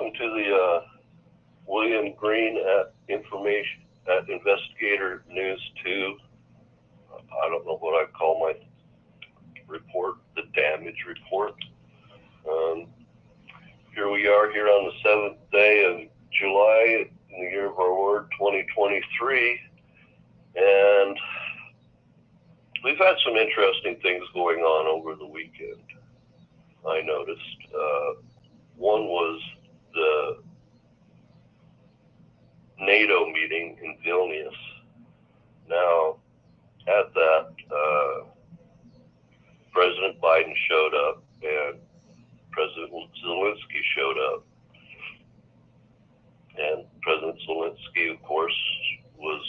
Welcome to the William Green at Investigator News 2. I don't know what I call my report, the damage report. Here we are here on the 7th day of July in the year of our Lord 2023, and we've had some interesting things going on over the weekend. I noticed one was the NATO meeting in Vilnius. Now, at that, President Biden showed up and President Zelensky showed up. And President Zelensky, of course, was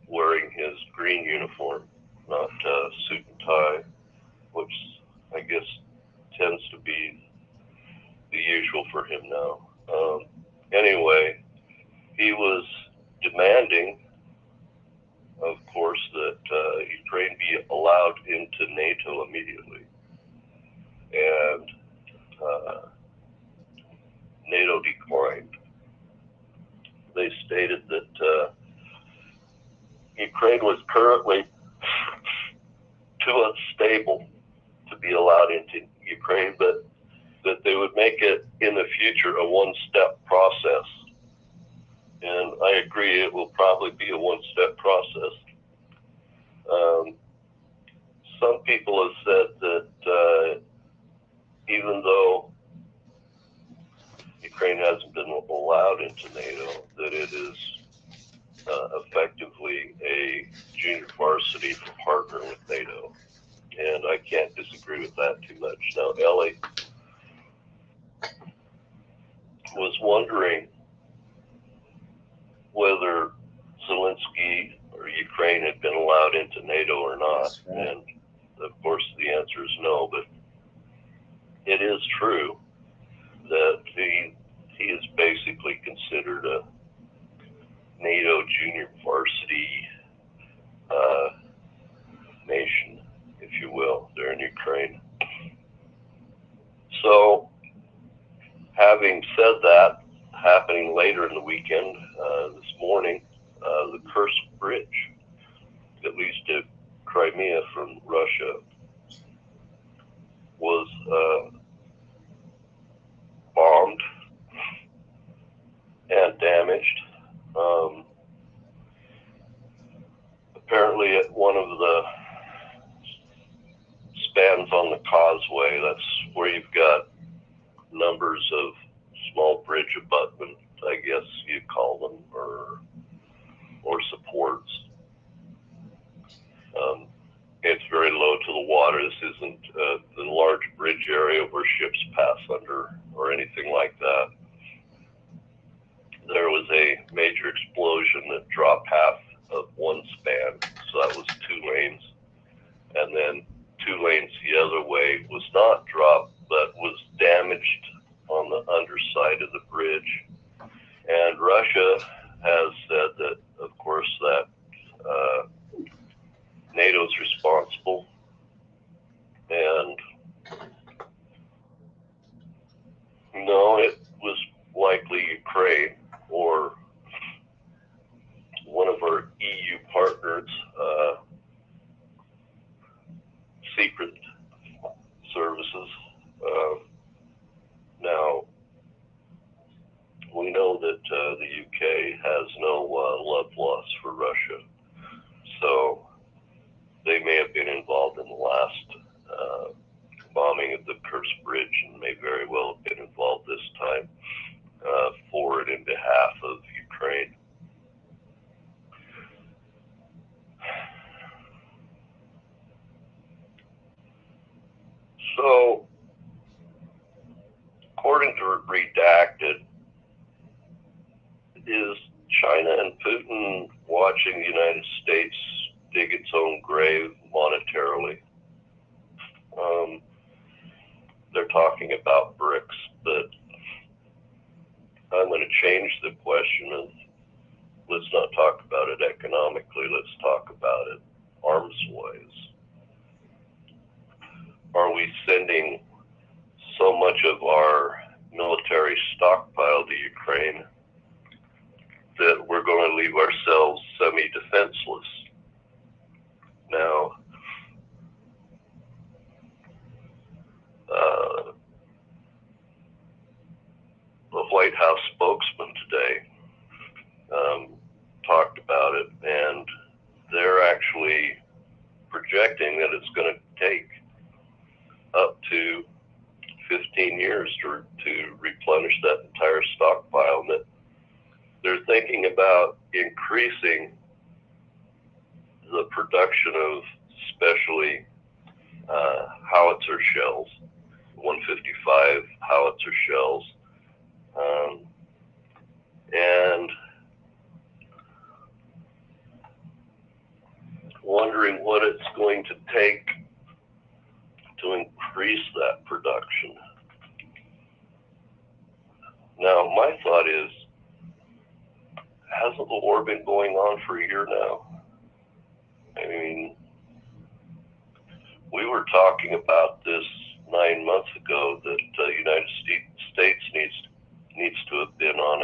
wearing his green uniform, not suit and tie, which I guess tends to be the usual for him now. Anyway, he was demanding, of course, that Ukraine be allowed into NATO immediately. And NATO declined. They stated that Ukraine was currently too unstable to be allowed into Ukraine, but that they would make it in the future a one-step process. And I agree, it will probably be a one-step process. Some people have said that even though Ukraine hasn't been allowed into NATO, that it is effectively a junior varsity for partner with NATO. And I can't disagree with that too much. Now, Ellie was wondering whether Zelensky or Ukraine had been allowed into NATO or not. Right. And of course the answer is no, but it is true that he is basically considered a NATO junior varsity nation, if you will, there in Ukraine. So, having said that, happening later in the weekend, this morning, the Kursk Bridge that leads to Crimea from Russia was bombed and damaged. Apparently at one of the spans on the causeway, that's where you've got numbers of small bridge abutments, I guess you'd call them, or supports. It's very low to the water. This isn't the large bridge area where ships pass under or anything like that. There was a major explosion that dropped half of one span, so that was 2 lanes. And then 2 lanes the other way was not dropped, but was damaged on the underside of the bridge. And Russia has said that, of course, that NATO's responsible, and no, it was likely Ukraine or one of our EU partners' secret services. Now, we know that the UK has no love lost for Russia, so they may have been involved in the last bombing of the Kursk Bridge and may very well have been involved this time for and in behalf of Ukraine. So, according to Redacted, is China and Putin watching the United States dig its own grave monetarily? They're talking about BRICS, but I'm going to change the question of let's not talk about it economically, let's talk about it arms-wise. Are we sending so much of our military stockpile to Ukraine, that we're going to leave ourselves semi-defenseless. Now, the White House spokesman today talked about it, and they're actually projecting that it's going to take up to 15 years to replenish that entire stockpile, and that they're thinking about increasing the production of especially howitzer shells, 155 howitzer shells, and wondering what it's going to take to increase that production. Now, my thought is, hasn't the war been going on for a year now? I mean, we were talking about this 9 months ago, that the United States needs to have been on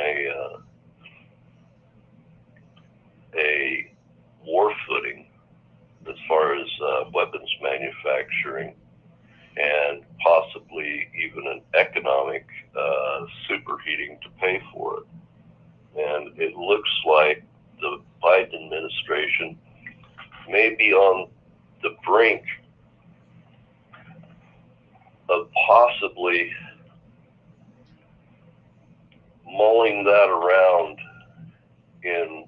a war footing as far as weapons manufacturing, and possibly even an economic superheating to pay for it. And it looks like the Biden administration may be on the brink of possibly mulling that around in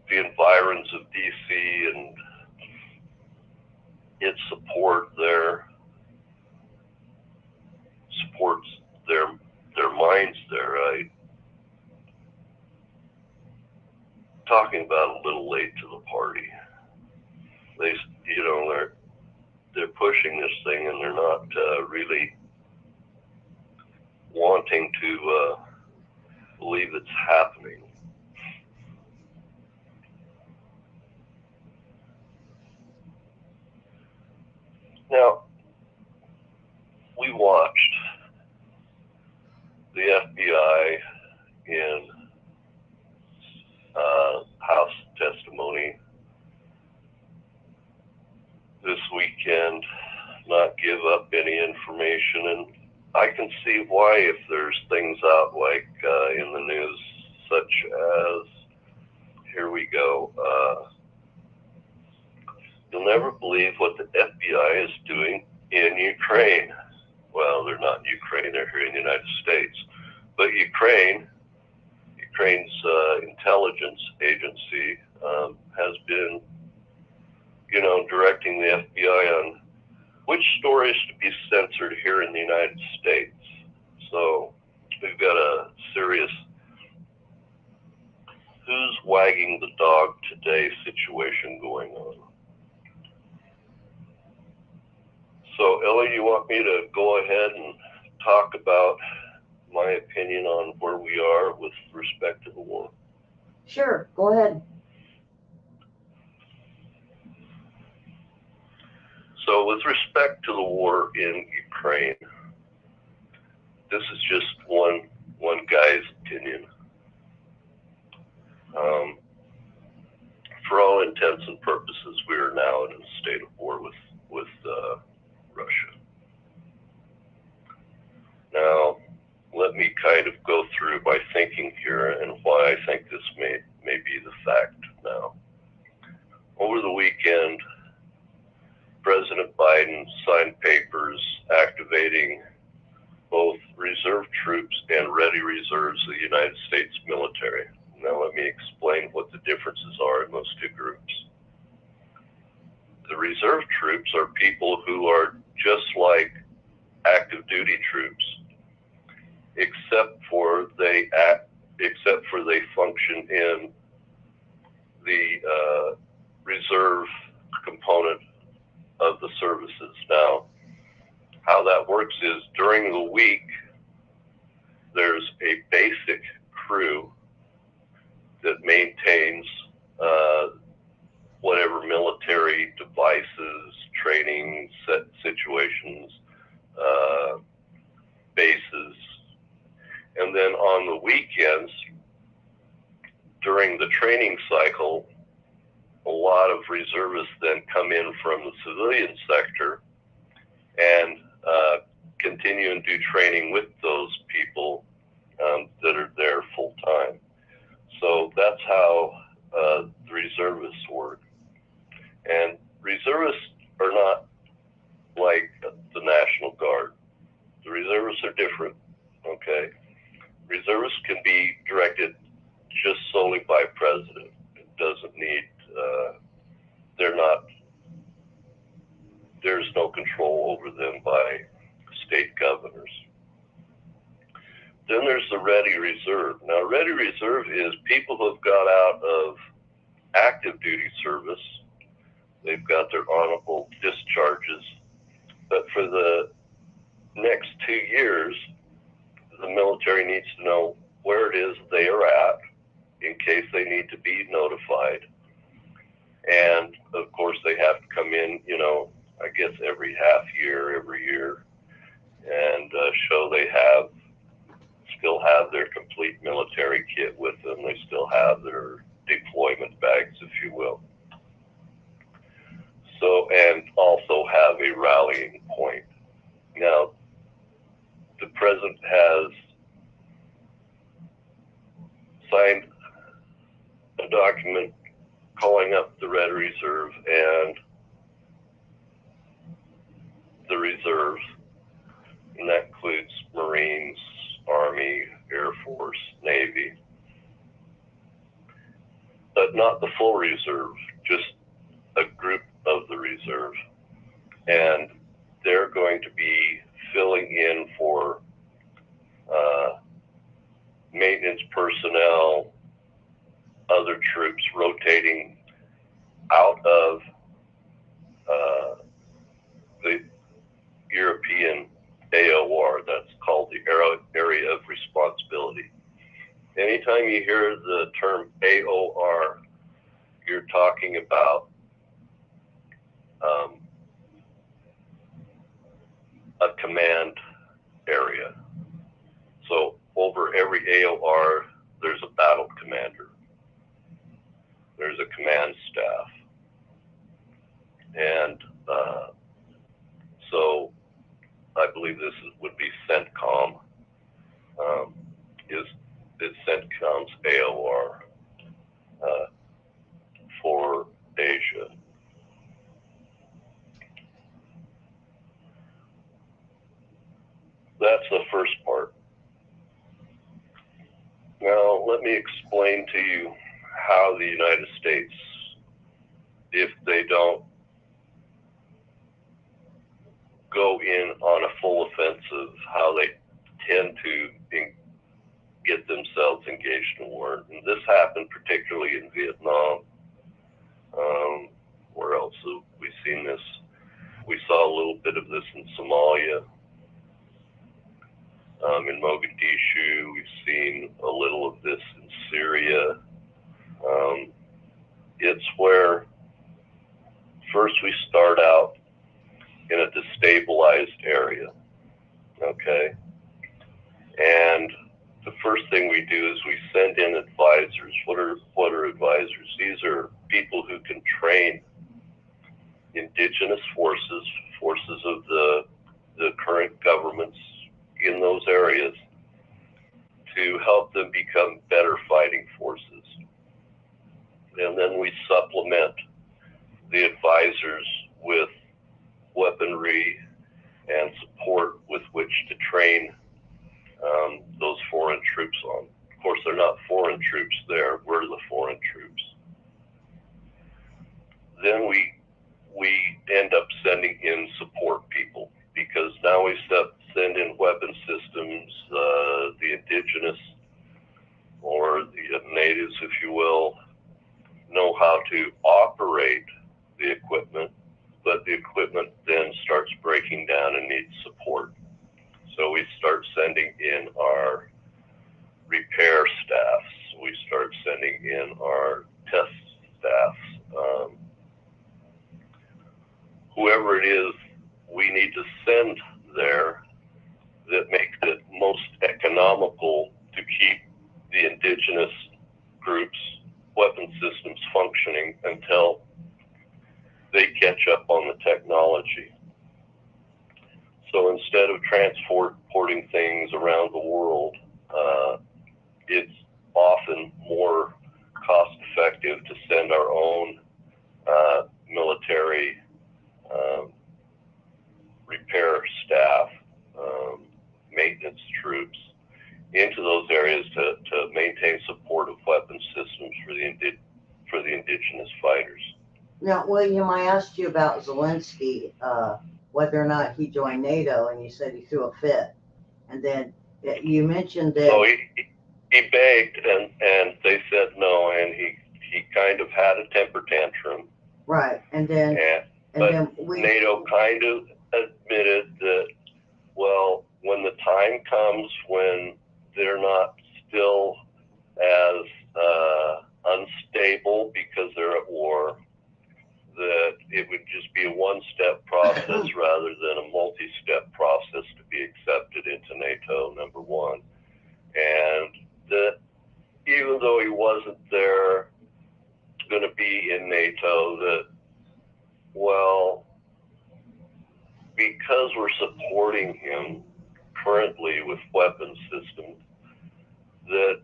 the environs of DC and its supports their minds there, right? Talking about a little late to the party. They're pushing this thing, and they're not really wanting to believe it's happening. Now, we watched the FBI in House testimony this weekend not give up any information, and I can see why, if there's things out like in the news, such as, here we go, you'll never believe what the FBI is doing in Ukraine. Well, they're not in Ukraine, they're here in the United States. But Ukraine's intelligence agency has been, directing the FBI on which stories to be censored here in the United States. So we've got a serious who's wagging the dog today situation going on. So, Ellie, you want me to go ahead and talk about my opinion on where we are with respect to the war? Sure, go ahead. So, with respect to the war in Ukraine, this is just one guy's opinion. For all intents and purposes, we are now in a state of war with Russia. Now, let me kind of go through my thinking here and why I think this may be the fact now. Over the weekend, President Biden signed papers activating both reserve troops and ready reserves of the United States military. Now let me explain what the differences are in those two groups. The reserve troops are people who are just like active duty troops, except for they function in the reserve component of the services. Now, how that works is during the week, there's a basic crew that maintains whatever military devices, training, set situations bases. And then on the weekends, during the training cycle, a lot of reservists then come in from the civilian sector and continue and do training with those people that are there full time. So that's how the reservists work. And reservists are not like the National Guard. The reservists are different, okay? Reservists can be directed just solely by president. It doesn't need, there's no control over them by state governors. Then there's the Ready Reserve. Now, Ready Reserve is people who have got out of active duty service. They've got their honorable discharges. But for the next 2 years, the military needs to know where it is they are at in case they need to be notified. And of course, they have to come in, I guess every half year, every year, and show they still have their complete military kit with them. They still have their deployment bags, if you will. So, and also have a rallying point. Now, the president has signed a document calling up the Red Reserve and the reserves, and that includes Marines, Army, Air Force, Navy, but not the full reserve, just a group of the reserve. And they're going to be filling in for maintenance personnel, other troops rotating out of the European AOR, that's called the Area of Responsibility. Anytime you hear the term AOR, you're talking about a command area. So over every AOR, there's a battle commander. There's a command staff. And so I believe this would be CENTCOM, is CENTCOM's AOR for Asia. That's the first part. Now, let me explain to you how the United States, if they don't go in on a full offensive, how they tend to get themselves engaged in war. And this happened particularly in Vietnam. Where else have we seen this? We saw a little bit of this in Somalia. In Mogadishu, we've seen a little of this in Syria. It's where first we start out in a destabilized area, okay? And the first thing we do is we send in advisors. What are advisors? These are people who can train indigenous forces of the current governments in those areas to help them become better fighting forces. And then we supplement the advisors with weaponry and support with which to train those foreign troops on. Of course, they're not foreign troops there. We're the foreign troops. Then we end up sending in indigenous groups' weapon systems functioning until they catch up on the technology. So instead of transporting things around the world, it's often more cost effective to send our own military repair staff, maintenance troops into those areas to maintain support of weapon systems for the indigenous fighters. Now, William, I asked you about Zelensky, whether or not he joined NATO, and you said he threw a fit. And then you mentioned that. So he begged, and they said no, and he kind of had a temper tantrum. Right, and then NATO kind of admitted that, well, when the time comes when they're not still as unstable because they're at war, that it would just be a one-step process rather than a multi-step process to be accepted into NATO, number one. And that even though he wasn't there going to be in NATO, that, well, because we're supporting him currently with weapon systems, that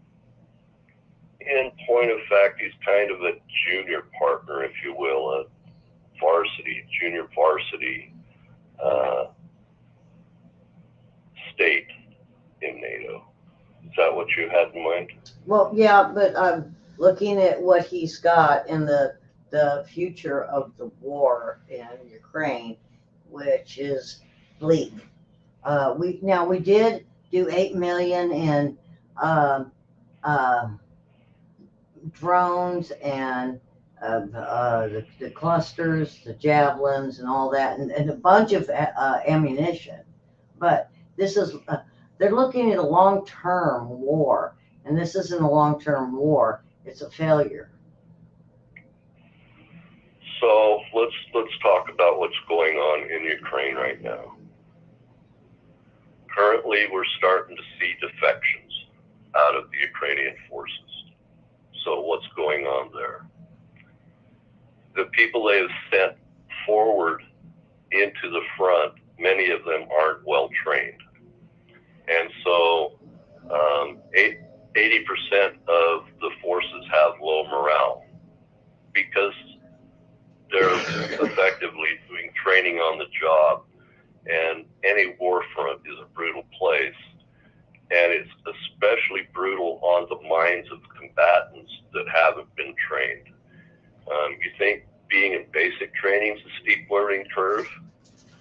in point of fact, he's kind of a junior partner, if you will, a junior varsity state in NATO. Is that what you had in mind? Well, yeah, but I'm looking at what he's got in the future of the war in Ukraine, which is bleak. We did do 8 million in drones and the clusters, the javelins, and all that, and a bunch of ammunition. But this is they're looking at a long-term war, and this isn't a long-term war. It's a failure. So let's talk about what's going on in Ukraine right now. Currently, we're starting to see defections out of the Ukrainian forces. So what's going on there? The people they have sent forward into the front, many of them aren't well trained. And so 80% of the forces have low morale because they're effectively doing training on the job, and any war front is a brutal place, and it's especially brutal on the minds of combatants that haven't been trained. You think being in basic training is a steep learning curve?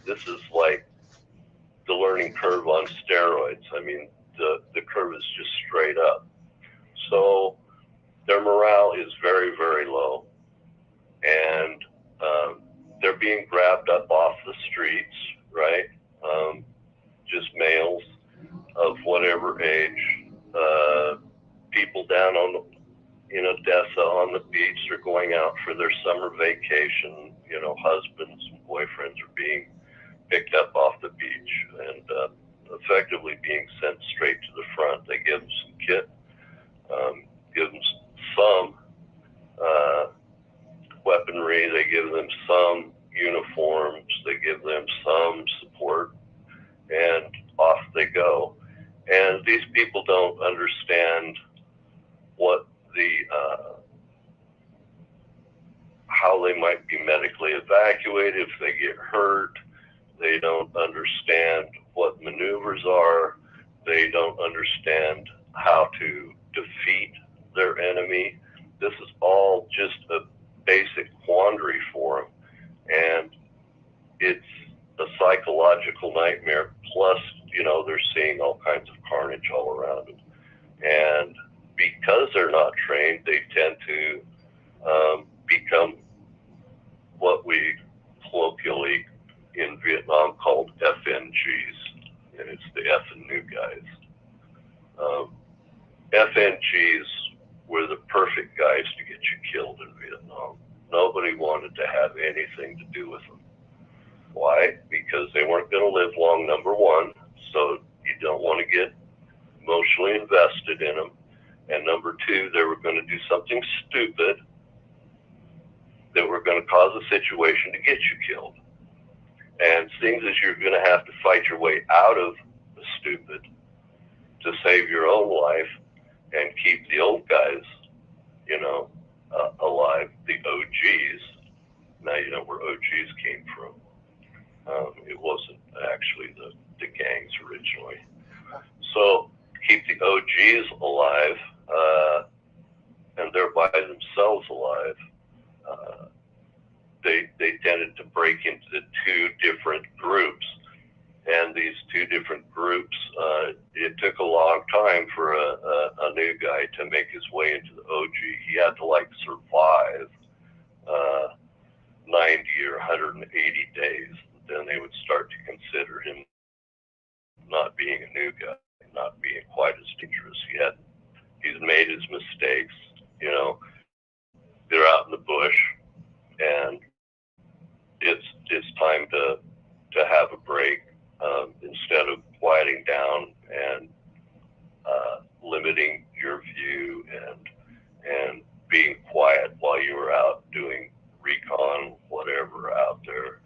This is like the learning curve on steroids. I mean, the curve is just straight up. So their morale is very, very low, and they're being grabbed up off the streets, right? Just males of whatever age. People down in Odessa on the beach, they're going out for their summer vacation. You know, husbands and boyfriends are being picked up off the beach and effectively being sent straight to the front. They give them some kit, give them some weaponry, they give them some uniforms, they give them some support, and off they go. And these people don't understand what how they might be medically evacuated if they get hurt. They don't understand what maneuvers are. They don't understand how to defeat their enemy. This is all just a basic quandary for them. And it's a psychological nightmare. Plus, you know, they're seeing all kinds of carnage all around them. And because they're not trained, they tend to become what we colloquially in Vietnam called FNGs, and it's the F and new guys. FNGs were the perfect guys to get you killed in Vietnam. Nobody wanted to have anything to do with them. Why? Because they weren't going to live long, number one, so you don't want to get emotionally invested in them. And number two, they were going to do something stupid that were going to cause a situation to get you killed. And seeing as you're going to have to fight your way out of the stupid to save your own life and keep the old guys, alive, the OGs. Now you know where OGs came from. It wasn't actually the gangs originally. So keep the OGs alive, and they're by themselves alive. Uh, they tended to break into two different groups, and these two different groups, it took a long time for a new guy to make his way into the OG. He had to survive 90 or 180 days. Then they would start to consider him not being a new guy, not being quite as dangerous. He's made his mistakes. They're out in the bush, and it's time to have a break, instead of quieting down and limiting your view and being quiet while you were out doing recon, whatever out there.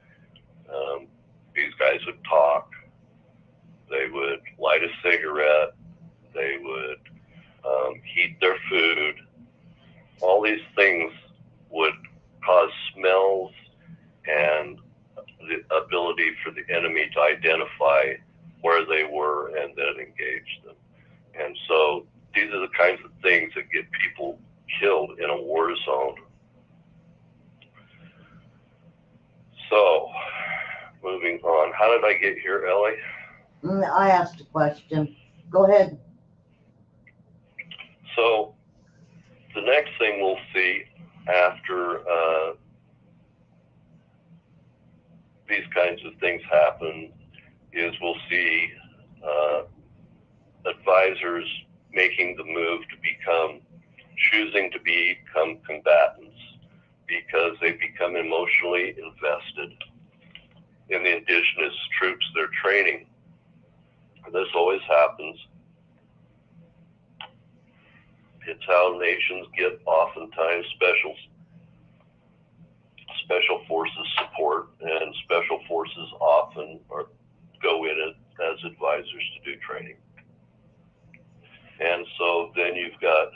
These guys would talk. They would light a cigarette. They would heat their food. All these things would cause smells and the ability for the enemy to identify where they were and then engage them. And so these are the kinds of things that get people killed in a war zone. So, moving on. How did I get here, Ellie? I asked a question. Go ahead. So, the next thing we'll see after these kinds of things happen is we'll see advisors making the move to choosing to become combatants because they become emotionally invested in the indigenous troops they're training. This always happens. It's how nations get oftentimes special forces support, and special forces often go in it as advisors to do training. And so then you've got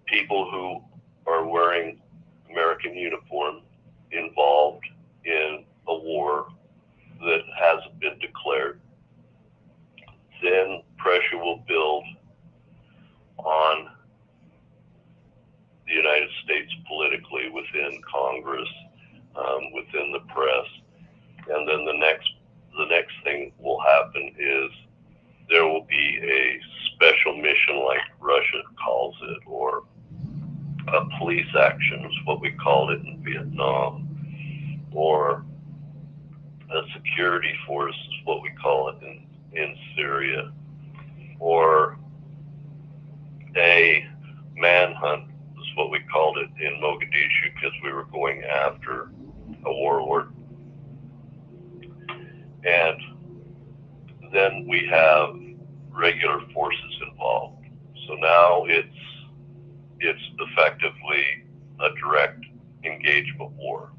people who are wearing American uniform involved in a war that hasn't been declared. Then pressure will build on the United States politically, within Congress, within the press, and then the next thing will happen is there will be a special mission, like Russia calls it, or a police action is what we called it in Vietnam, or a security force is what we call it in Syria, or a manhunt is what we called it in Mogadishu, because we were going after a warlord. And then we have regular forces involved. So now it's effectively a direct engagement war.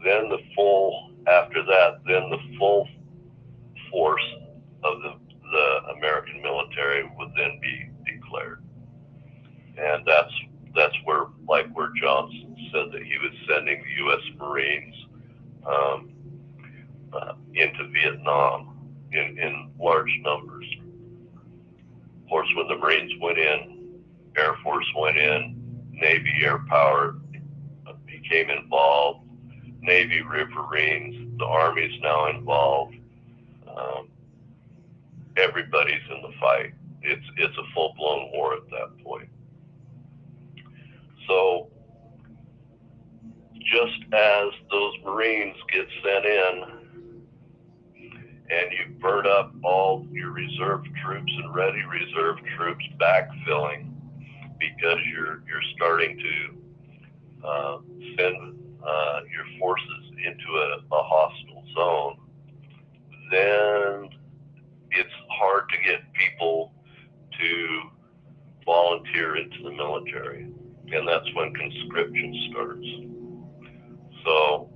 Then after that, then the full force of the American military would then be declared. And that's where Johnson said that he was sending the U.S. Marines into Vietnam in large numbers. Of course, when the Marines went in, Air Force went in, Navy Air Power became involved, Navy Riverines, the Army's now involved. Everybody's in the fight. It's a full-blown war at that point. So just as those Marines get sent in and you burn up all your reserve troops and ready reserve troops backfilling because you're starting to send your forces into a hostile zone, then it's hard to get people to volunteer into the military, and that's when conscription starts. So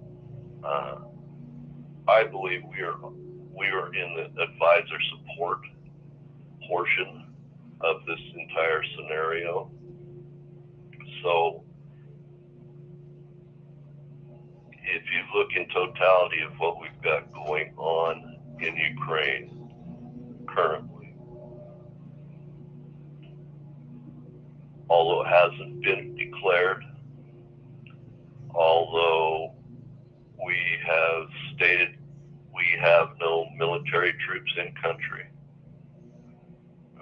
I believe we are in the advisor support portion of this entire scenario. So if you look in totality of what we've got going on in Ukraine currently, although it hasn't been declared, although we have stated we have no military troops in country,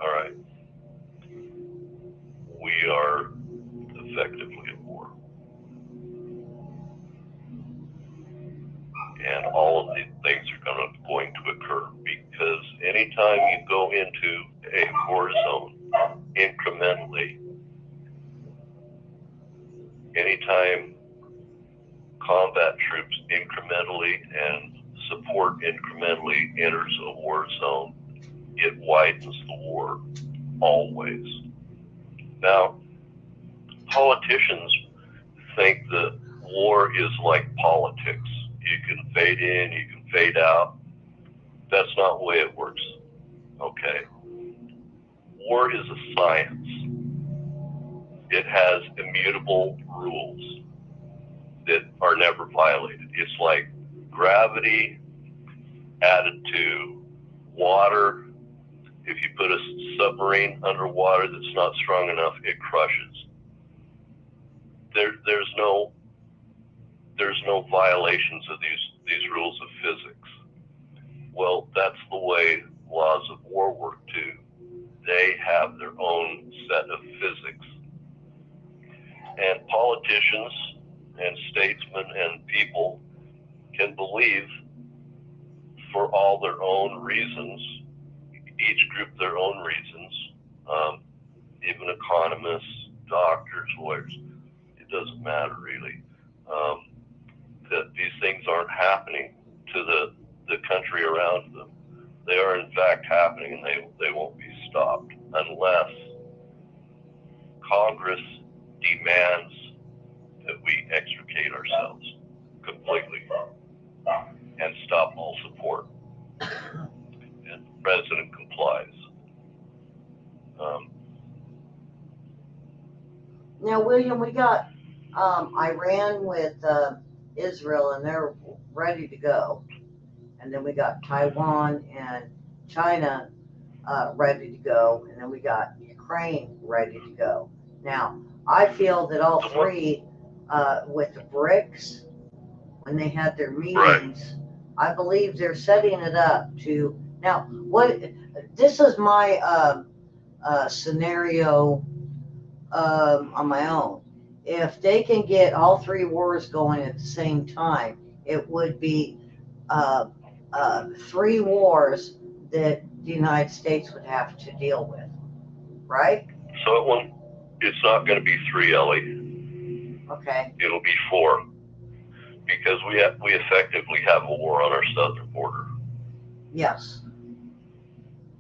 all right, we are effectively at war. And all of these things are going to occur, because anytime you go into a war zone incrementally, anytime combat troops incrementally and support incrementally enters a war zone, it widens the war always. Now, politicians think that war is like politics. You can fade in, you can fade out. That's not the way it works, okay? War is a science. It has immutable rules that are never violated. It's like gravity added to water. If you put a submarine underwater that's not strong enough, it crushes. There's no violations of these rules of physics. Well, that's the way laws of war work too. They have their own set of physics. And politicians and statesmen and people can believe, for all their own reasons, each group their own reasons, even economists, doctors, lawyers, it doesn't matter really, that these things aren't happening to the country around them. They are in fact happening, and they won't be stopped unless Congress demands that we extricate ourselves completely and stop all support. And the president complies. Now, William, we got Iran with Israel, and they're ready to go. And then we got Taiwan and China ready to go. And then we got Ukraine ready to go. Now, I feel that all three, with the BRICS, when they had their meetings, right, I believe they're setting it up to. Now, this is my scenario on my own. If they can get all three wars going at the same time, it would be 3 wars that the United States would have to deal with, right? So it's not going to be 3, Ellie. Okay. It'll be 4, because we effectively have a war on our southern border. Yes.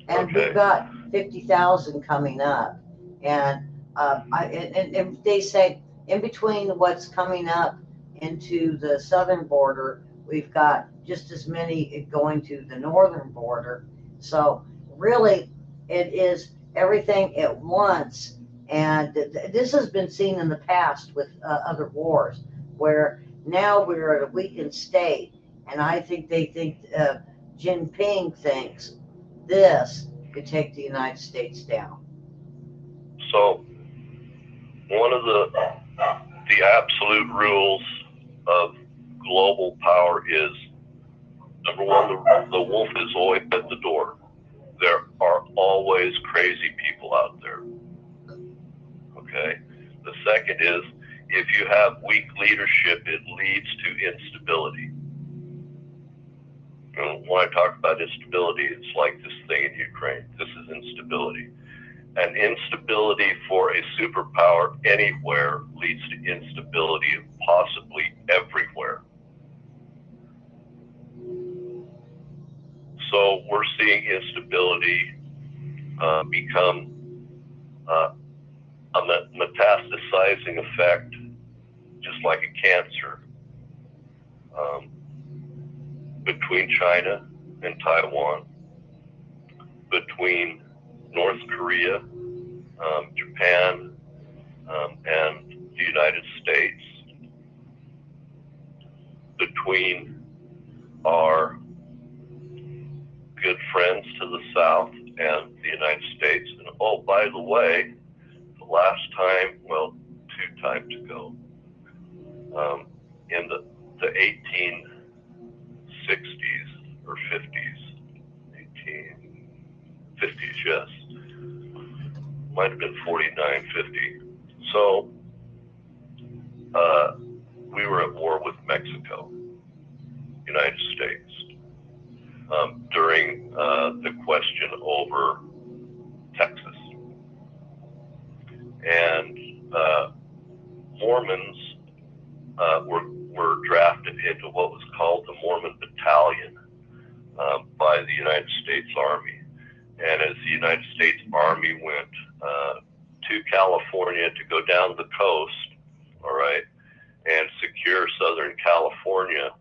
And okay, we've got 50,000 coming up, and and they say in between what's coming up into the southern border, we've got just as many going to the northern border. So really, it is everything at once. And this has been seen in the past with other wars, where now we're at a weakened state. And I think they think Jinping thinks this could take the United States down. So one of the absolute rules of global power is, number one, the wolf is always at the door. There are always crazy people out there. Okay. The second is, if you have weak leadership, it leads to instability. And when I talk about instability, it's like this thing in Ukraine. This is instability. And instability for a superpower anywhere leads to instability possibly everywhere. So we're seeing instability become a metastasizing effect, just like a cancer, um, between China and Taiwan, between North Korea, Japan, and the United States, between our good friends to the south and the United States. And oh, by the way, the last time, well, 2 times ago, in the 1860s or 50s, 1850s, yes, might have been 49, 50. So we were at war with Mexico, United States, during the question over Texas. And Mormons were drafted into what was called the Mormon Battalion by the United States Army. And as the United States Army went to California to go down the coast, all right, and secure Southern California,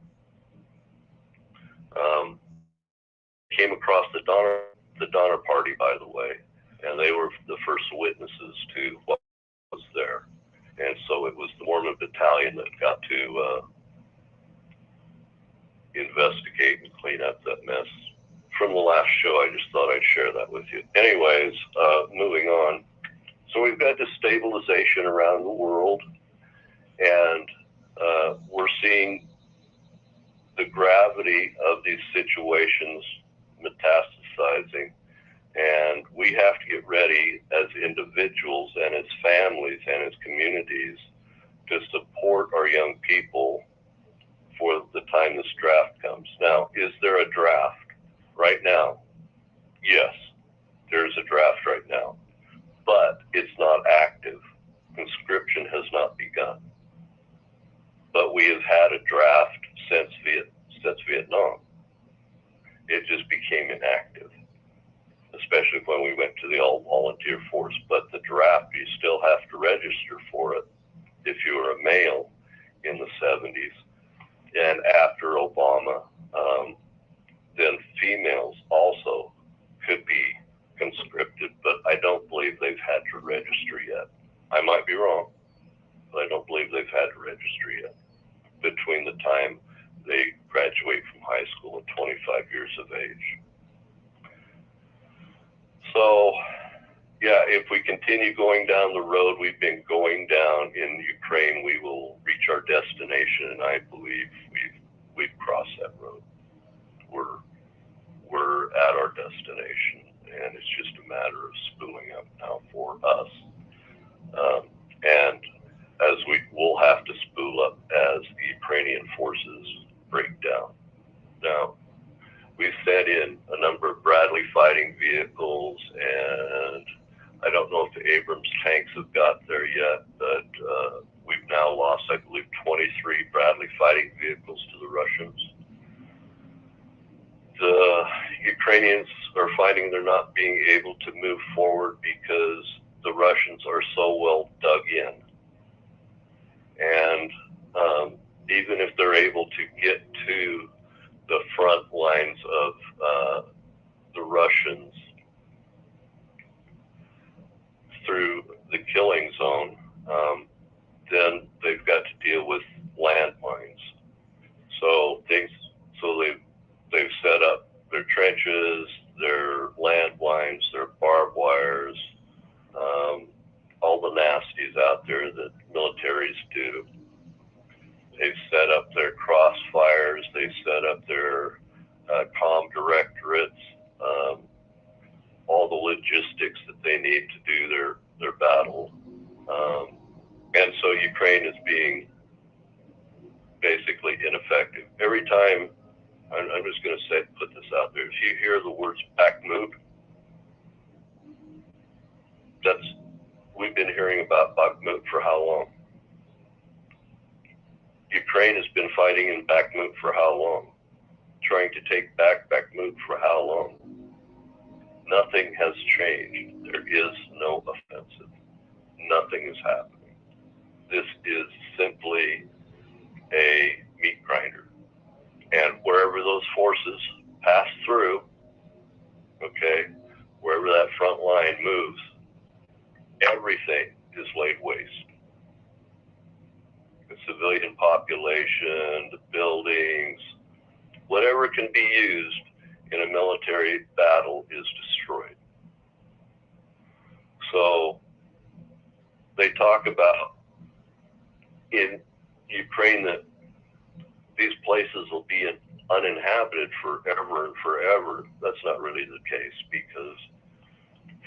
came across the Donner Party, by the way, and they were the first witnesses to what was there. And so it was the Mormon Battalion that got to investigate and clean up that mess. From the last show, I just thought I'd share that with you. Anyways, moving on. So we've got destabilization around the world, and we're seeing the gravity of these situations metastasizing, and we have to get ready as individuals and as families and as communities to support our young people for the time this draft comes. Now, is there a draft right now? Yes, there's a draft right now, but it's not active. Conscription has not begun. But we have had a draft since Vietnam. It just became inactive, especially when we went to the all-volunteer force. But the draft, you still have to register for it if you were a male in the 70s. And after Obama, then females also could be conscripted, but I don't believe they've had to register yet. I might be wrong, but I don't believe they've had to register yet between the time they graduate from high school and 25 years of age. So, yeah, if we continue going down the road we've been going down in Ukraine, we will reach our destination, and I believe we've crossed that road. We're at our destination, and it's just a matter of spooling up now for us. And as we'll have to spool up as the Ukrainian forces break down. Now, we've sent in a number of Bradley fighting vehicles, and I don't know if the Abrams tanks have got there yet, but we've now lost, I believe, 23 Bradley fighting vehicles to the Russians. The Ukrainians are finding they're not being able to move forward because the Russians are so well dug in. And even if they're able to get to the front lines of the Russians through the killing zone, then they've got to deal with landmines. So they've set up their trenches, their landmines, their barbed wires, all the nasties out there that militaries do. They've set up their crossfires, they've set up their comm directorates, all the logistics that they need to do their battle. And so Ukraine is being basically ineffective. Every time, I'm just going to put this out there, if you hear the words Bakhmut, we've been hearing about Bakhmut for how long? Ukraine has been fighting in Bakhmut for how long? Trying to take back Bakhmut for how long? Nothing has changed. There is no offensive. nothing is happening. This is simply a meat grinder. And wherever those forces pass through, okay, wherever that front line moves, everything is laid waste. The civilian population, the buildings, whatever can be used in a military battle is destroyed. So they talk about in Ukraine that these places will be uninhabited forever and forever. That's not really the case, because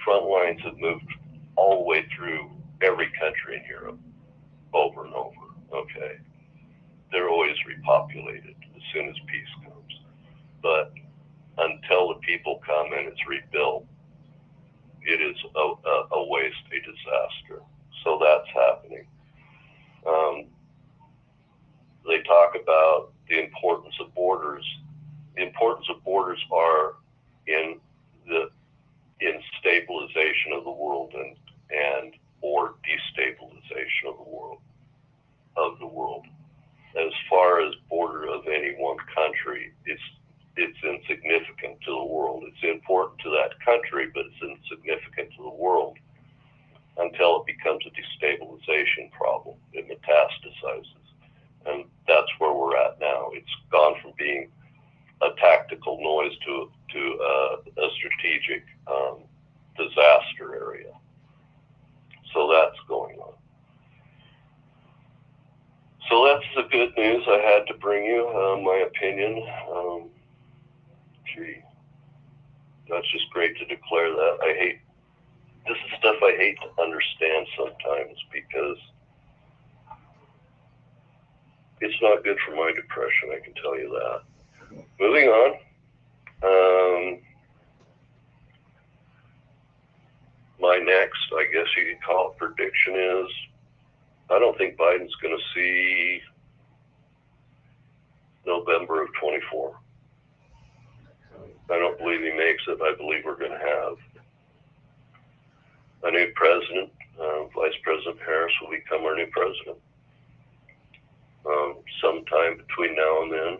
front lines have moved all the way through every country in Europe over and over. Okay, they're always repopulated as soon as peace comes, but until the people come and it's rebuilt, it is a waste, a disaster. So that's happening. They talk about the importance of borders. The importance of borders are in stabilization of the world and or destabilization of the world. As far as border of any one country, it's insignificant to the world. It's important to that country, but it's insignificant to the world until it becomes a destabilization problem. It metastasizes. And that's where we're at now. It's gone from being a tactical noise to a strategic disaster area. So that's going on. So that's the good news I had to bring you, my opinion. That's just great to declare that. This is stuff I hate to understand sometimes, because it's not good for my depression, I can tell you that. Moving on. My next, I guess you could call it, prediction is, I don't think Biden's going to see November of 24. I don't believe he makes it. I believe we're going to have a new president. Vice President Harris will become our new president sometime between now and then.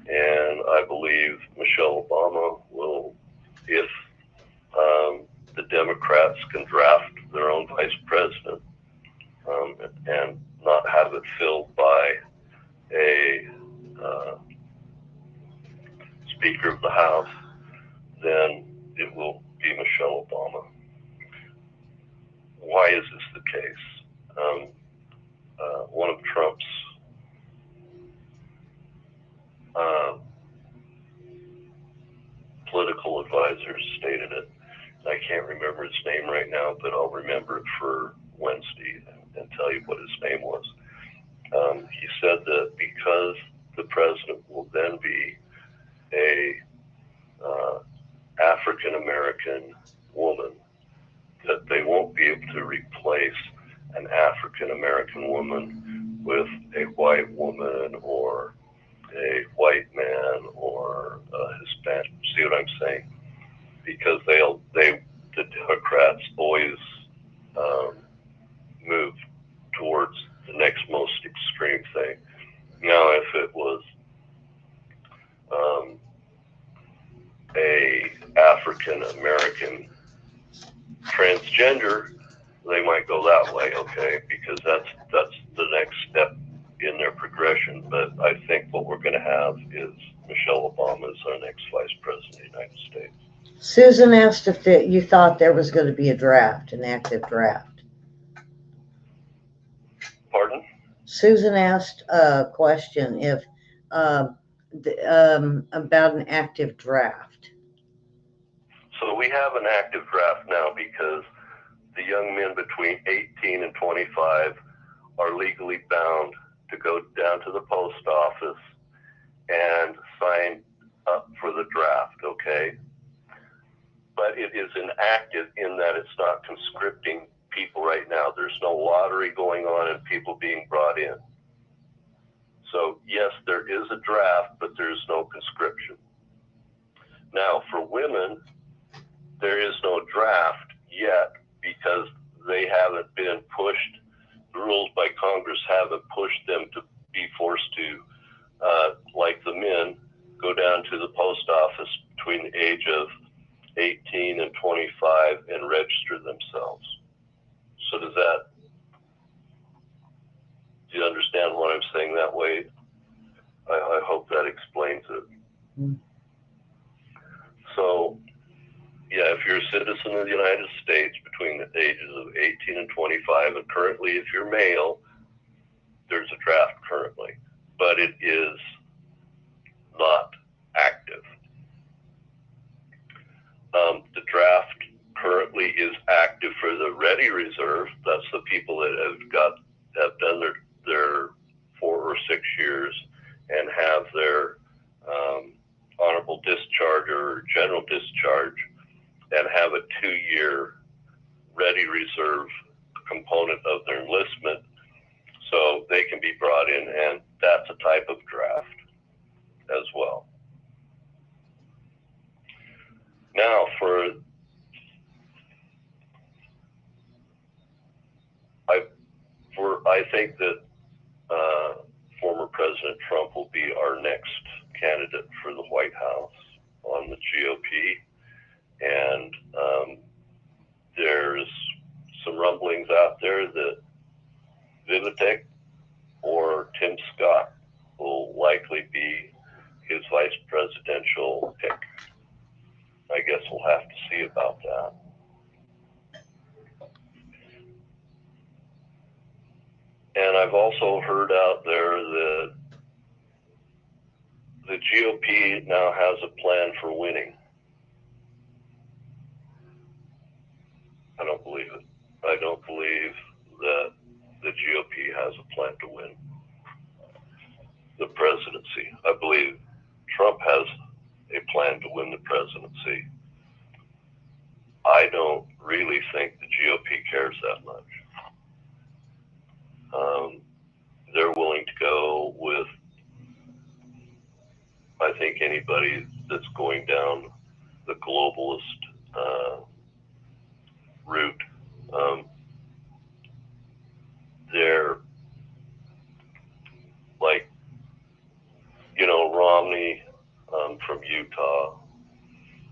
And I believe Michelle Obama will, if the Democrats can draft their own vice president and not have it filled by a Speaker of the House, then it will be Michelle Obama. Why is this the case? One of Trump's political advisors stated it. I can't remember his name right now, but I'll remember it for Wednesday and tell you what his name was. He said that because the president will then be a African American woman, that they won't be able to replace an African American woman with a white woman or a white man or a Hispanic. See what I'm saying? Because the Democrats always move towards the next most extreme thing. Now, if it was a African American transgender, they might go that way, okay, because that's the next step in their progression. But I think what we're going to have is Michelle Obama as our next vice president of the United States. Susan asked if you thought there was going to be a draft, an active draft. Pardon? Susan asked a question if about an active draft. So we have an active draft now because the young men between 18 and 25 are legally bound to go down to the post office and sign up for the draft, okay? But it is inactive in that it's not conscripting people right now. There's no lottery going on and people being brought in. So yes, there is a draft, but there's no conscription. Now, for women, there is no draft yet because they they haven't been pushed, the rules by Congress haven't pushed them to be forced to, like the men, go down to the post office between the age of 18 and 25 and register themselves. So do you understand what I'm saying that way? I hope that explains it. Mm. So, yeah, if you're a citizen of the United States between the ages of 18 and 25, and currently if you're male, there's a draft currently, but it is not active. The draft currently is active for the ready reserve. That's the people that have done their 4 or 6 years and have their honorable discharge or general discharge and have a 2-year ready reserve component of their enlistment, so they can be brought in, and that's a type of draft as well. Now, I think that former President Trump will be our next candidate for the White House on the GOP, and there's some rumblings out there that Vivek or Tim Scott will likely be his vice presidential pick. I guess we'll have to see about that. And I've also heard out there that the GOP now has a plan for winning. I don't believe it. I don't believe that the GOP has a plan to win the presidency. I believe Trump has a plan to win the presidency. I don't really think the GOP cares that much. They're willing to go with, I think, anybody that's going down the globalist route. They're like, Romney from Utah.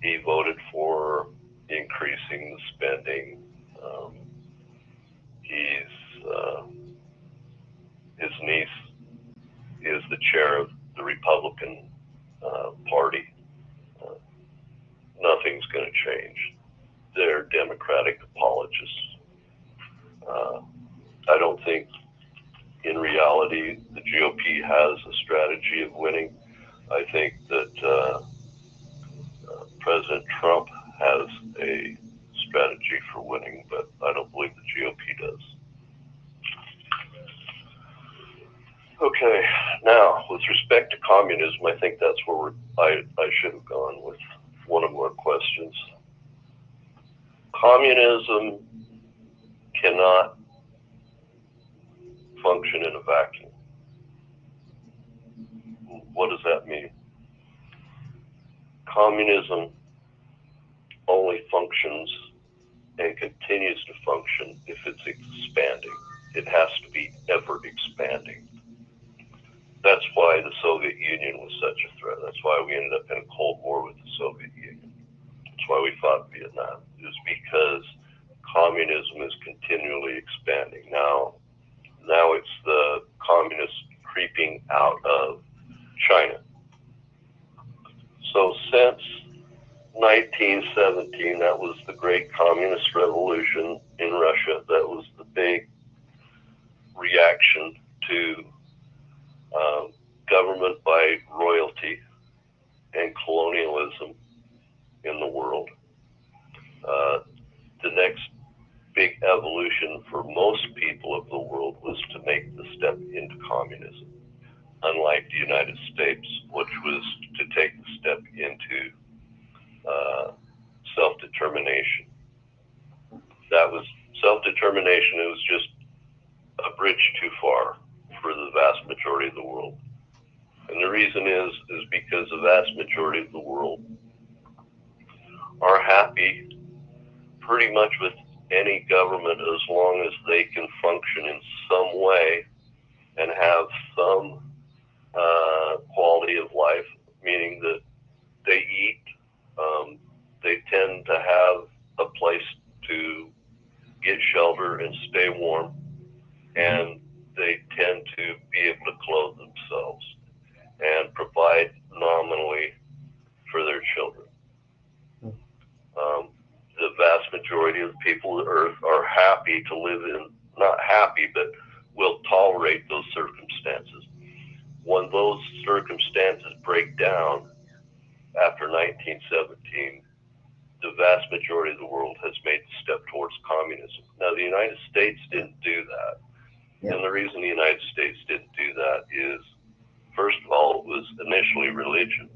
He voted for increasing the spending. His niece is the chair of the Republican Party. Nothing's going to change. They're Democratic apologists. I don't think, in reality, the GOP has a strategy of winning. I think that President Trump has a strategy for winning, but I don't believe the GOP does. Okay, now, with respect to communism, I think that's where I should have gone with one of our questions. Communism cannot function in a vacuum. What does that mean? Communism only functions and continues to function if it's expanding. It has to be ever expanding. That's why the Soviet Union was such a threat. That's why we ended up in a Cold War with the Soviet Union. That's why we fought Vietnam. It was because communism is continually expanding. Now it's the communists creeping out of China. So since 1917, that was the great communist revolution in Russia. That was the big reaction to government by royalty and colonialism in the world. The next big evolution for most people of the world was to make the step into communism, unlike the United States, which was to take the step into self-determination. That was self-determination. It was just a bridge too far for the vast majority of the world. And the reason is because the vast majority of the world are happy pretty much with any government, as long as they can function in some way and have some quality of life, meaning that they eat, they tend to have a place to get shelter and stay warm, and they tend to be able to clothe themselves and provide nominally for their children. The vast majority of the people of the earth are happy to live in, not happy, but will tolerate those circumstances. When those circumstances break down after 1917, the vast majority of the world has made the step towards communism. Now, the United States didn't do that. Yeah. And the reason the United States didn't do that is, first of all, it was initially religion.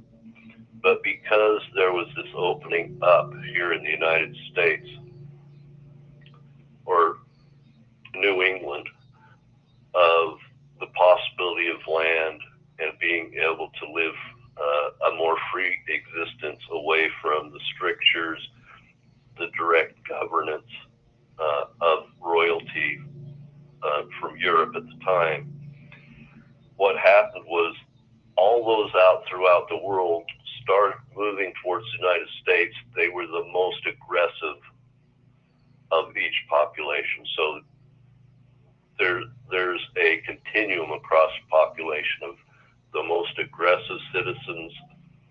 But because there was this opening up here in the United States, or New England, of the possibility of land and being able to live a more free existence away from the strictures, the direct governance of royalty from Europe at the time, what happened was all those out throughout the world started moving towards the United States. They were the most aggressive of each population. So there's a continuum across the population of the most aggressive citizens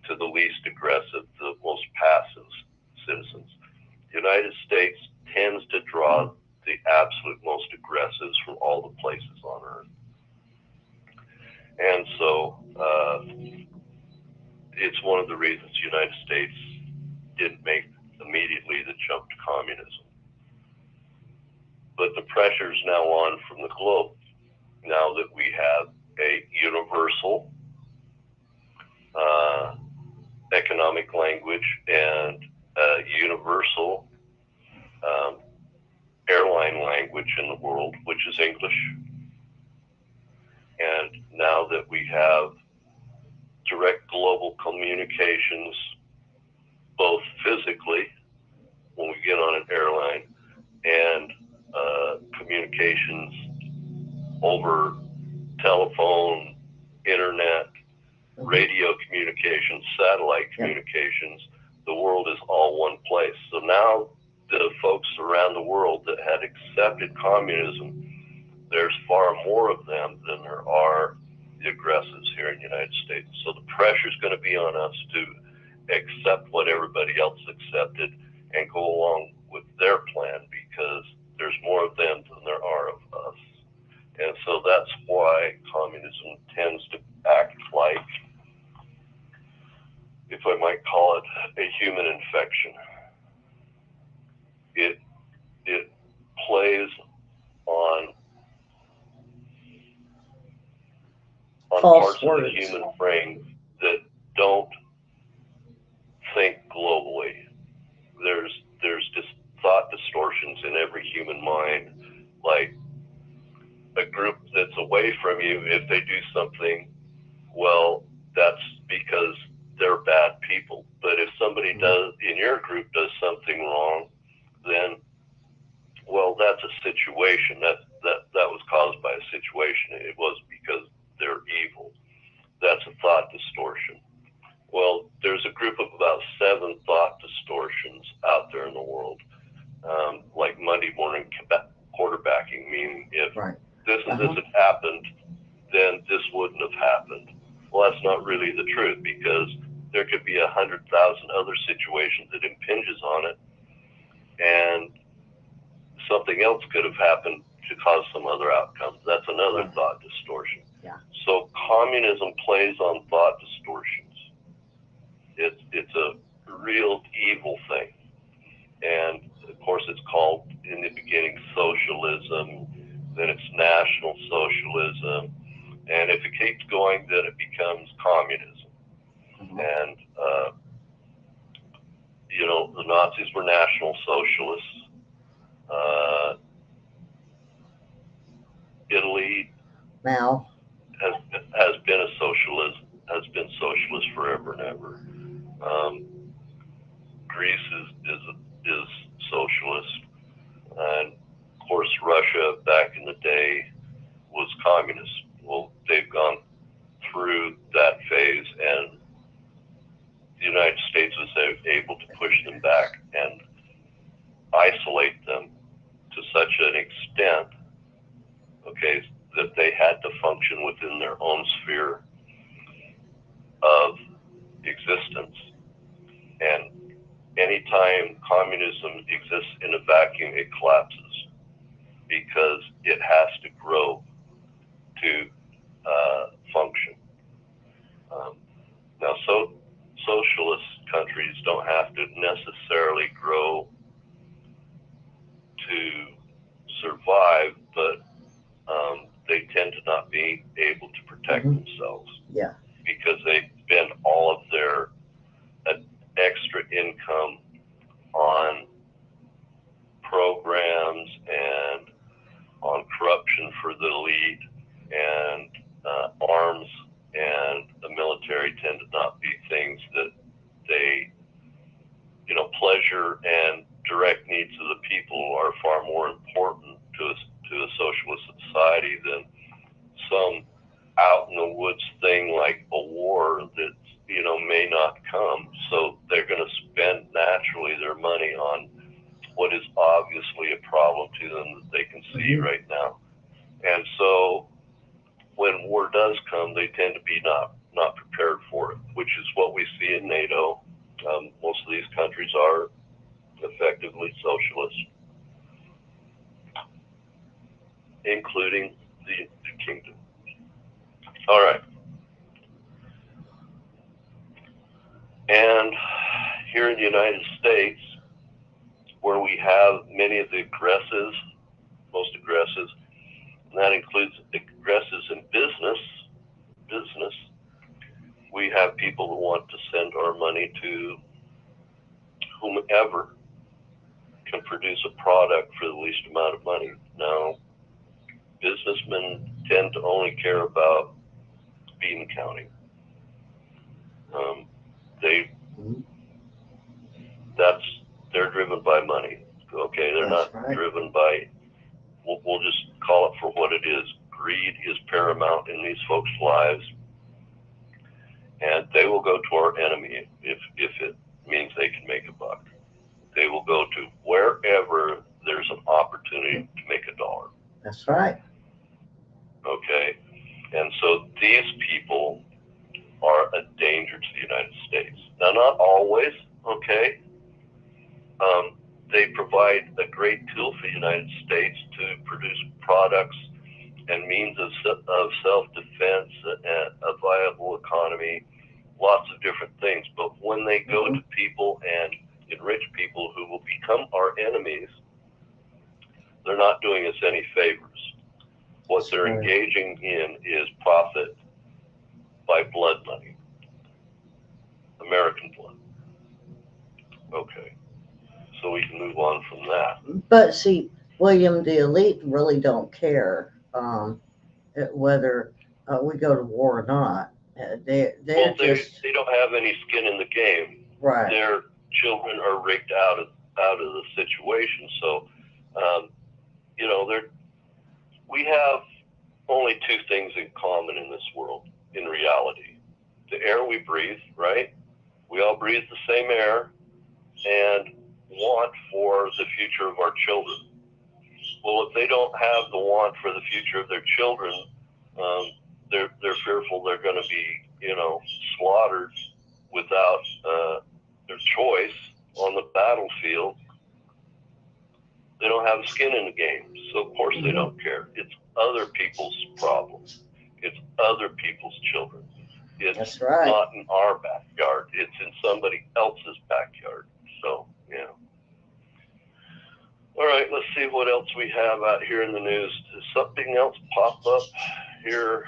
to the least aggressive, the most passive citizens. The United States tends to draw the absolute most aggressives from all the places on earth. And so it's one of the reasons the United States didn't make immediately the jump to communism. But the pressure is now on from the globe, now that we have a universal economic language and a universal airline language in the world, which is English. And now that we have direct global communications, both physically, when we get on an airline, and communications over telephone, internet, radio communications, satellite communications, the world is all one place. So now the folks around the world that had accepted communism, there's far more of them than there are the aggressives here in the United States. So the pressure is going to be on us to accept what everybody else accepted and go along with their plan, because there's more of them than there are of us. And so that's why communism tends to act like, if I might call it, a human infection. It plays on False parts words of the human brain that don't think globally. There's just thought distortions in every human mind. Like, a group that's away from you, if they do something, well, that's because they're bad people. But if somebody does in your group does something wrong, then, well, that's a situation. That was caused by a situation. It wasn't because they're evil. That's a thought distortion. Well, there's a group of about 7 thought distortions out there in the world, like Monday morning quarterbacking, meaning if this and this had happened, then this wouldn't have happened. Well, that's not really the truth, because there could be 100,000 other situations that impinges on it, and something else could have happened to cause some other outcomes. That's another thought distortion. Yeah. So communism plays on thought distortions. It's a real evil thing. And of course it's called in the beginning socialism, then it's national socialism, and if it keeps going, then it becomes communism. And the Nazis were national socialists. Italy now has been socialist forever and ever. Greece is socialist. isolate them to such an extent, okay, that they had to function within their own sphere of existence. And anytime communism exists in a vacuum, it collapses because it has to grow to function. Now, socialist countries don't have to necessarily grow to survive, but they tend to not be able to protect themselves. Yeah. Because they spend all of their extra income on programs and on corruption for the elite, and arms and the military tend to not be things that they, pleasure and direct needs of the people are far more important to a socialist society than some out in the woods thing like a war that may not come. So they're going to spend naturally their money on what is obviously a problem to them that they can see right now. And so when war does come, they tend to be not prepared for it, which is what we see in NATO. Most of these countries are effectively socialist, including the kingdom. All right. And here in the United States, where we have many of the most aggressives, and that includes aggressives in business, we have people who want to send our money to whomever can produce a product for the least amount of money. Now, businessmen tend to only care about bean counting. They're driven by money. Okay, they're That's not right. driven by. We'll just call it for what it is. Greed is paramount in these folks' lives, and they will go to our enemy if it means they can make a buck. They will go to wherever there's an opportunity to make a dollar. That's right. Okay, and so these people are a danger to the United States. Now, not always, okay. They provide a great tool for the United States to produce products and means of self-defense, a viable economy, lots of different things. But when they go to people and enrich people who will become our enemies, they're not doing us any favors. What they're engaging in is profit by blood money, American blood. Okay, so we can move on from that. But see, William, the elite really don't care whether we go to war or not. They don't have any skin in the game. Right. Their children are rigged out of the situation. So, we have only two things in common in this world, in reality. The air we breathe, right? We all breathe the same air and want for the future of our children. Well, if they don't have the want for the future of their children, they're fearful they're going to be, slaughtered without their choice on the battlefield. They don't have skin in the game, so of course they don't care. It's other people's problems. It's other people's children. It's not in our backyard. It's in somebody else's backyard. So, yeah. All right, let's see what else we have out here in the news. Does something else pop up here?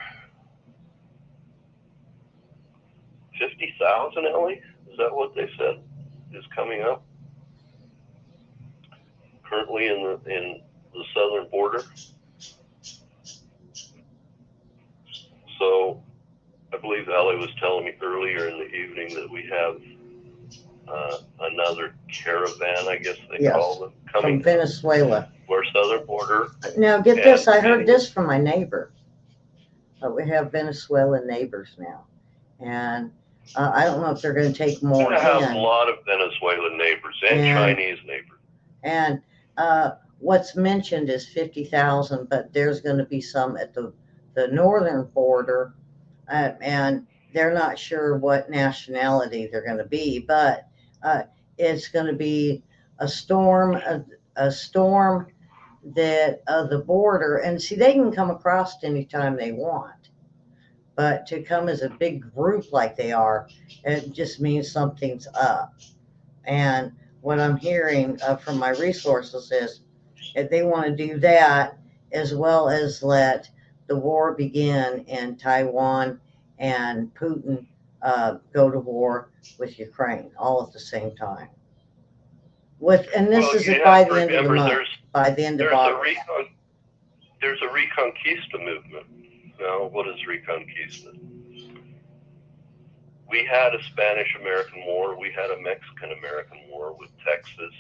50,000, Ellie? Is that what they said is coming up? Currently in the southern border. So I believe Ellie was telling me earlier in the evening that we have another caravan, I guess they call them, coming from Venezuela. Our southern border. Now get this, I heard this from my neighbor. We have Venezuelan neighbors now, and I don't know if they're going to take more in. I have a lot of Venezuelan neighbors and Chinese neighbors. And what's mentioned is 50,000, but there's going to be some at the northern border, and they're not sure what nationality they're going to be, but it's going to be a storm, a storm that the border, and see, they can come across anytime they want, but to come as a big group like they are, it just means something's up. And what I'm hearing from my resources is if they want to do that, as well as let the war begin in Taiwan and Putin go to war with Ukraine all at the same time. And this Well, is you by have to the end of the remember month, by the end of August. there's a Reconquista movement. Now, what is Reconquista? We had a Spanish-American War. We had a Mexican-American War with Texas,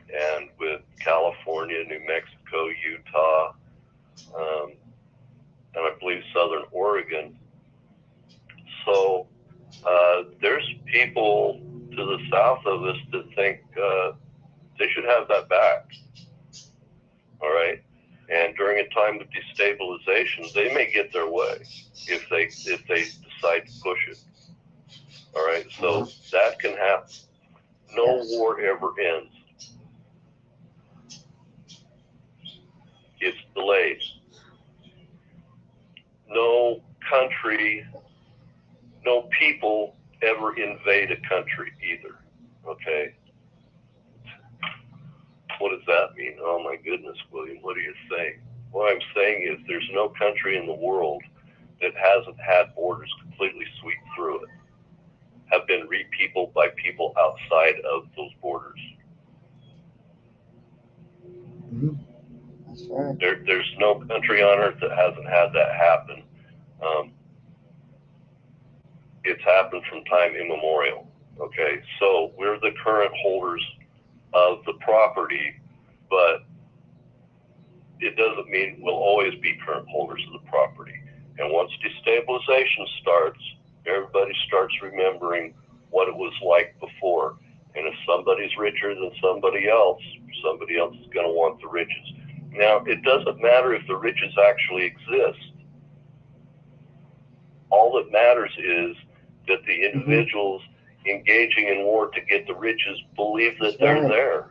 and with California, New Mexico, Utah, and I believe Southern Oregon. So there's people to the south of us that think they should have that back. All right. And during a time of destabilization, they may get their way if they decide to push it. All right. So that can happen. No war ever ends. It's delayed. No country, no people ever invade a country either. Okay. What does that mean? Oh my goodness, William, what are you saying? What I'm saying is there's no country in the world that hasn't had borders completely sweep through it, have been repeopled by people outside of those borders. Mm-hmm. That's right. There's no country on earth that hasn't had that happen. It's happened from time immemorial. Okay, so we're the current holders of the property, but it doesn't mean we'll always be current holders of the property. And once destabilization starts, everybody starts remembering what it was like before. And if somebody's richer than somebody else is going to want the riches. Now, it doesn't matter if the riches actually exist. All that matters is that the individuals engaging in war to get the riches believe that they're there.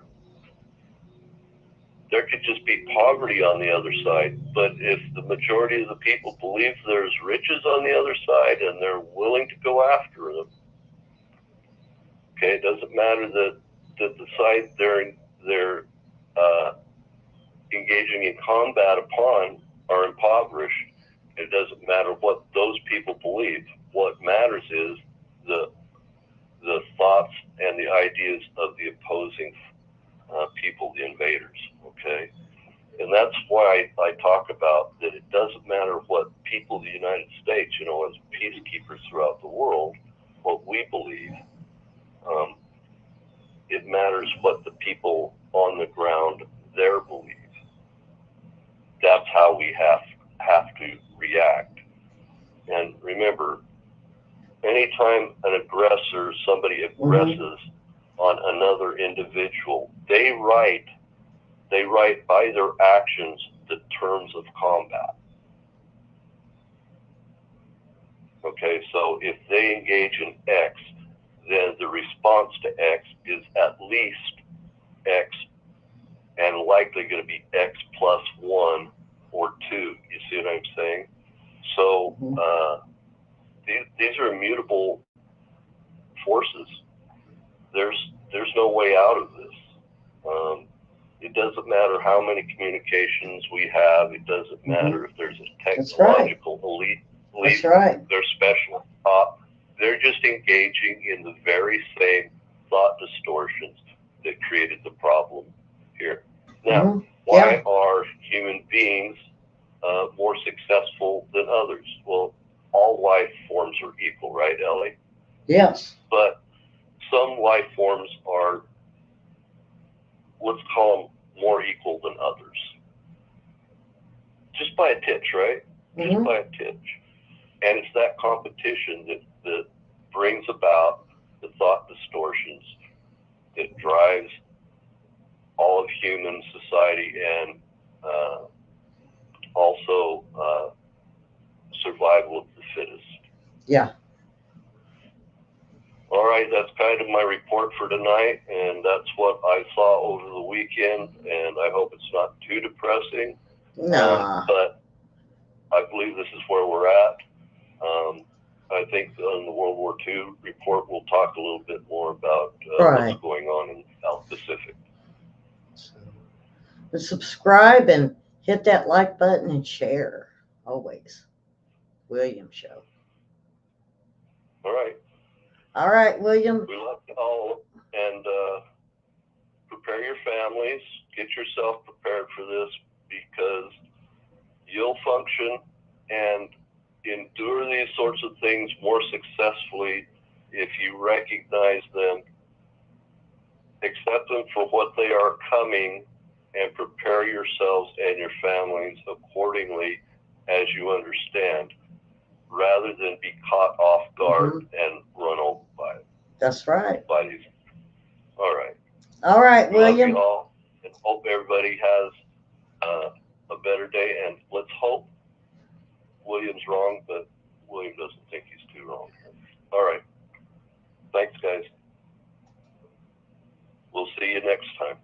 There could just be poverty on the other side, but if the majority of the people believe there's riches on the other side and they're willing to go after them, okay, it doesn't matter that the side they're engaging in combat upon are impoverished. It doesn't matter what those people believe. What matters is the thoughts and the ideas of the opposing people, the invaders, okay? And that's why I talk about that it doesn't matter what people of the United States, as peacekeepers throughout the world, what we believe. It matters what the people on the ground there believe. That's how we have to react. And remember, anytime an aggressor, somebody aggresses on another individual, they write by their actions the terms of combat. Okay, so if they engage in X, then the response to X is at least X and likely going to be X plus 1 or 2. You see what I'm saying? So these are immutable forces. There's no way out of this. It doesn't matter how many communications we have. It doesn't matter if there's a technological elite. That's right. They're special. They're just engaging in the very same thought distortions that created the problem here. Now, why are human beings more successful than others? Well, all life forms are equal, right, Ellie? Yes. But some life forms are, let's call them, more equal than others. Just by a titch, right? Just by a titch. And it's that competition that brings about the thought distortions that drives of human society, and also survival of the fittest. Yeah. All right, that's kind of my report for tonight, and that's what I saw over the weekend, and I hope it's not too depressing. Nah. But I believe this is where we're at. I think on the World War II report, we'll talk a little bit more about Right. what's going on in the South Pacific. So, subscribe and hit that like button and share. Always. William Show. All right. All right, William. We love you all, and prepare your families. Get yourself prepared for this, because you'll function and endure these sorts of things more successfully if you recognize them, accept them for what they are coming, and prepare yourselves and your families accordingly as you understand, rather than be caught off guard and run over by it. That's right. By these. All right. All right, We love William. you all, and hope everybody has a better day. And let's hope William's wrong, but William doesn't think he's too wrong. All right. Thanks, guys. We'll see you next time.